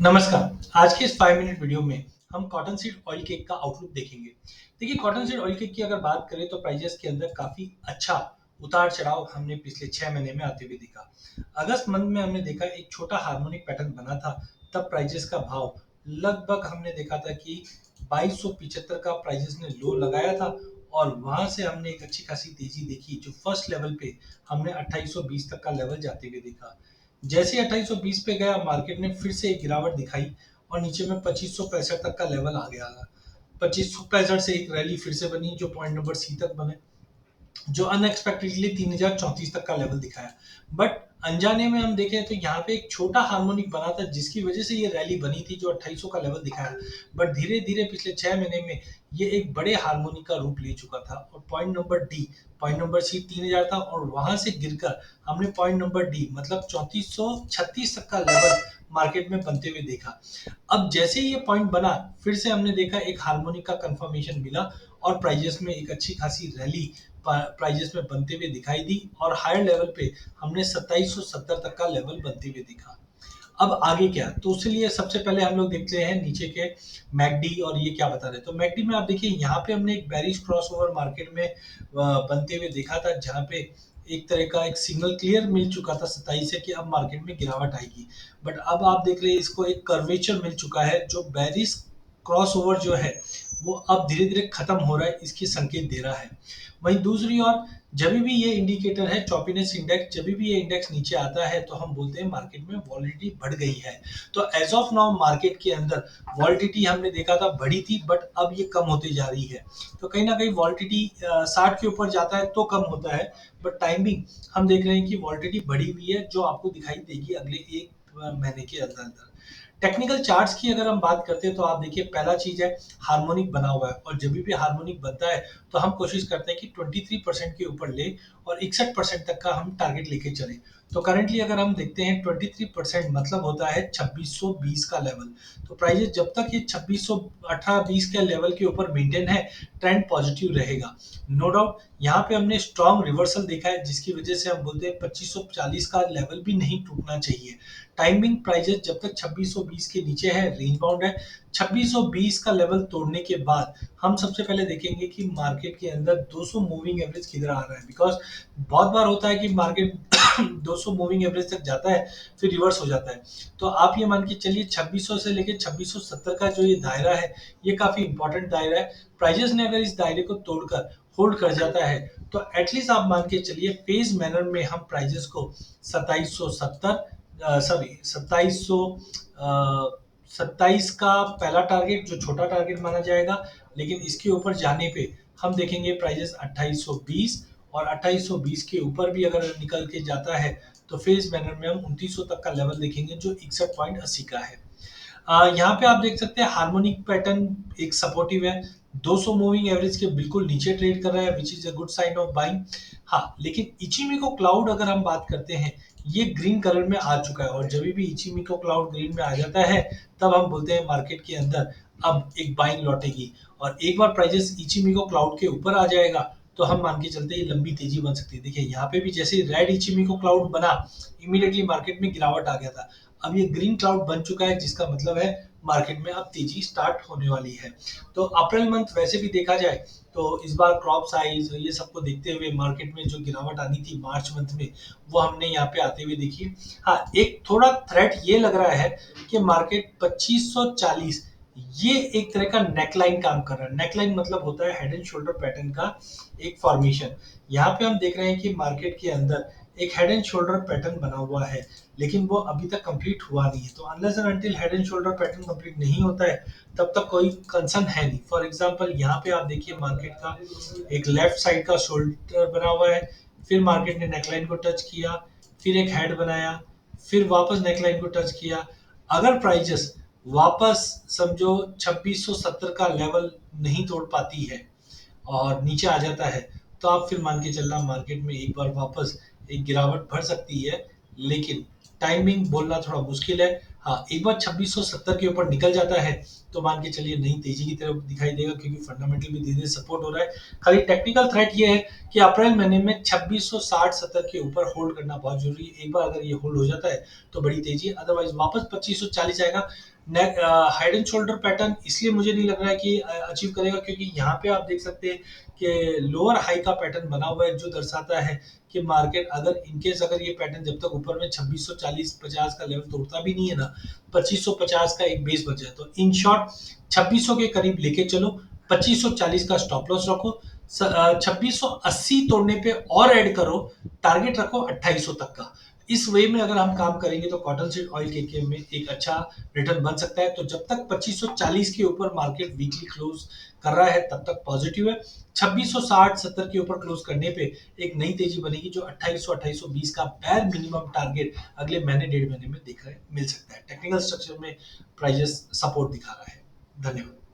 नमस्कार। आज के इस 5 मिनट वीडियो में हम कॉटन सीड ऑयल केक का आउटलुक देखेंगे। देखिए, कॉटन सीड ऑयल केक की अगर बात करें तो प्राइजेस के अंदर काफ़ी अच्छा उतार-चढ़ाव हमने पिछले 6 महीने में आते हुए दिखा। अगस्त मंथ में हमने देखा एक छोटा हार्मोनिक पैटर्न बना था, तब प्राइजेस का भाव लगभग हमने देखा था कि 2275 का प्राइजेस ने लो लगाया था और वहाँ से हमने एक अच्छी खासी तेज़ी देखी, जो फर्स्ट लेवल पे हमने 2820 तक का लेवल जाते हुए देखा। जैसे ही 2820 पे गया, मार्केट ने फिर से एक गिरावट दिखाई और नीचे में 2565 तक का लेवल आ गया था। 2565 से एक रैली फिर से बनी, जो पॉइंट नंबर सी तक बने, जो अनएक्सपेक्टेडली 3034 तक का लेवल दिखाया। बट अनजाने में हम देखें तो यहाँ पे एक छोटा हार्मोनिक बना था, जिसकी वजह से ये रैली बनी थी, जो 2800 का लेवल दिखाया। बट धीरे धीरे पिछले 6 महीने में ये एक बड़े हार्मोनिक का रूप ले चुका था और point number d, point number c 3000 था और वहां से गिरकर हमने पॉइंट नंबर डी मतलब 3436 तक का लेवल मार्केट में बनते हुए देखा। अब जैसे ही ये पॉइंट बना, फिर से हमने देखा एक हार्मोनिक का कंफर्मेशन मिला और प्राइजेस में एक अच्छी खासी रैली प्राइजेस में बनते हुए दिखाई दी और हायर लेवल पे हमने 2770 तक का लेवल बनते हुए दिखा। अब आगे क्या? तो उसके लिए सबसे पहले हम लोग देखते हैं नीचे के मैकडी और ये क्या बता रहे हैं। तो मैकडी में आप देखिए, यहाँ पे हमने एक बेरिश क्रॉसओवर मार्केट में बनते हुए देखा था, जहाँ पे एक तरह का एक सिग्नल क्लियर मिल चुका था 27 से कि अब मार्केट में गिरावट आएगी। बट अब आप देख रहे हैं इसको एक कर्वेचर मिल चुका है, जो बेरिश क्रॉसओवर जो है वो अब धीरे धीरे खत्म हो रहा है, इसकी संकेत दे रहा है। वहीं दूसरी ओर जब भी ये इंडिकेटर है चॉपीनेस इंडेक्स, जब भी ये इंडेक्स नीचे आता है तो हम बोलते हैं मार्केट में वॉलिडिटी बढ़ गई है। तो एज ऑफ नाउ मार्केट के अंदर वॉलिडिटी हमने देखा था बढ़ी थी, बट अब ये कम होती जा रही है। तो कहीं ना कहीं वॉलिडिटी 60 के ऊपर जाता है तो कम होता है, बट टाइमिंग हम देख रहे हैं कि वॉलिडिटी बढ़ी हुई है, जो आपको दिखाई देगी अगले एक महीने के अंदर अंदर। टेक्निकल चार्ट्स की अगर हम बात करते हैं तो आप देखिए, पहला चीज है हार्मोनिक बना हुआ है और जब भी हार्मोनिक बनता है तो हम कोशिश करते हैं कि 23% के ऊपर ले और 61% तक का हम टारगेट लेके चले। तो करंटली अगर हम देखते हैं 23% मतलब होता है 2620 का लेवल। तो प्राइजेस जब तक ये 2618-20 के लेवल के ऊपर मेंटेन है, ट्रेंड पॉजिटिव रहेगा। नो डाउट यहाँ पे हमने स्ट्रॉन्ग रिवर्सल देखा है, जिसकी वजह से हम बोलते हैं 2540 का लेवल भी नहीं टूटना चाहिए। टाइमिंग प्राइजेस जब तक 2620 के नीचे है, रेंज बाउंड है। 2620 का लेवल तोड़ने के बाद हम सबसे पहले देखेंगे कि मार्केट के अंदर 200 मूविंग एवरेज किधर आ रहा है, बिकॉज बहुत बार होता है कि मार्केट 200 मूविंग एवरेज तक जाता है, फिर रिवर्स हो जाता है। तो आप ये मान के चलिए 2600 से लेकर 2670 का जो ये दायरा है, ये काफी इंपॉर्टेंट दायरा है। प्राइजेस ने अगर इस दायरे को तोड़कर होल्ड कर जाता है तो एटलीस्ट आप मान के चलिए फेज मैनर में हम प्राइजेस को 2770, सॉरी 2727 का पहला टारगेट, जो छोटा टारगेट माना जाएगा। लेकिन इसके ऊपर जाने पे हम देखेंगे प्राइजेस 2820 और 2820 के ऊपर भी अगर निकल के जाता है तो फेज मैनर में हम 2900 तक का लेवल देखेंगे, जो 61.80 का है। यहाँ पे आप देख सकते हैं हार्मोनिक पैटर्न एक सपोर्टिव है। 200 मूविंग एवरेज के बिल्कुल नीचे ट्रेड कर रहा है, which is a good sign of buying. हाँ, लेकिन इचिमिको क्लाउड अगर हम बात करते हैं, ये ग्रीन कलर में आ चुका है और जब भी इचिमिको क्लाउड ग्रीन में आ जाता है, तब हम बोलते हैं मार्केट के अंदर अब एक बाइंग लौटेगी। और एक बार प्राइजेस इचिमिको क्लाउड के ऊपर आ जाएगा तो हम मान के चलते हैं लंबी तेजी बन सकती है। देखिए, यहाँ पे भी जैसे रेड इचिमिको क्लाउड बना, इमीडिएटली मार्केट में गिरावट आ गया था। अब ये ग्रीन क्लाउड बन चुका है, जिसका मतलब है मार्केट में अब तेजी स्टार्ट होने वाली है। तो अप्रैल मंथ वैसे भी देखा जाए तो इस बार क्रॉप साइज ये सबको देखते हुए मार्केट में जो गिरावट आनी थी मार्च मंथ में, वो हमने यहाँ पे आते हुए देखी। हाँ, एक थोड़ा थ्रेट ये लग रहा है कि मार्केट 2540, ये एक तरह का नेकलाइन काम कर रहा है। नेकलाइन मतलब होता है हेड एंड शोल्डर पैटर्न का एक फॉर्मेशन। यहाँ पे हम देख रहे हैं कि मार्केट के अंदर एक हेड एंड शोल्डर पैटर्न बना हुआ है, लेकिन वो अभी तक कंप्लीट हुआ नहीं है। तो unless and until head and shoulder pattern complete नहीं होता है, तब तक कोई कंसर्न है नहीं। फॉर एग्जांपल यहाँ पे आप देखिए, मार्केट का एक लेफ्ट साइड का शोल्डर बना हुआ है, फिर मार्केट ने नेकलाइन को टच किया, फिर एक हेड बनाया, फिर वापस नेकलाइन को टच किया। अगर प्राइजेस वापस समझो 2670 का लेवल नहीं तोड़ पाती है और नीचे आ जाता है, तो आप फिर मान के चलना मार्केट में एक बार वापस एक गिरावट बढ़ सकती है। लेकिन टाइमिंग बोलना थोड़ा मुश्किल है। हाँ, एक बार 2670 के ऊपर निकल जाता है तो मान के चलिए नई तेजी की तरफ दिखाई देगा, क्योंकि फंडामेंटल भी धीरे-धीरे सपोर्ट हो रहा है। खाली टेक्निकल थ्रेट ये है कि अप्रैल महीने में 2660-70 के ऊपर होल्ड करना बहुत ज़रूरी है। एक बार अगर ये होल्ड हो जाता है तो बड़ी तेजी है, अदरवाइज़ वापस 2540 आएगा। हेड एंड शोल्डर पैटर्न इसलिए मुझे नहीं लग रहा है कि अचीव करेगा, क्योंकि यहाँ पे आप देख सकते हैं कि लोअर हाई का पैटर्न बना हुआ है, जो दर्शाता है कि मार्केट अगर इनकेस अगर ये पैटर्न जब तक ऊपर में 2640-50 का लेवल तोड़ता भी नहीं है ना, 2550 का एक बेस बच जाए, तो इन शॉर्ट 2600 के करीब लेके चलो, 2540 का स्टॉप लॉस रखो, 2680 तोड़ने पे और ऐड करो, टारगेट रखो 2800 तक का। इस वे में अगर हम काम करेंगे तो कॉटन सीड ऑयल के में एक अच्छा रिटर्न बन सकता है। तो जब तक 2540 के ऊपर मार्केट वीकली क्लोज कर रहा है तब तक पॉजिटिव है। 2660-70 के ऊपर क्लोज करने पे एक नई तेजी बनेगी, जो 2800-2820 का बैर मिनिमम टारगेट अगले महीने डेढ़ महीने में देखने मिल सकता है। टेक्निकल स्ट्रक्चर में प्राइजेस सपोर्ट दिखा रहा है। धन्यवाद।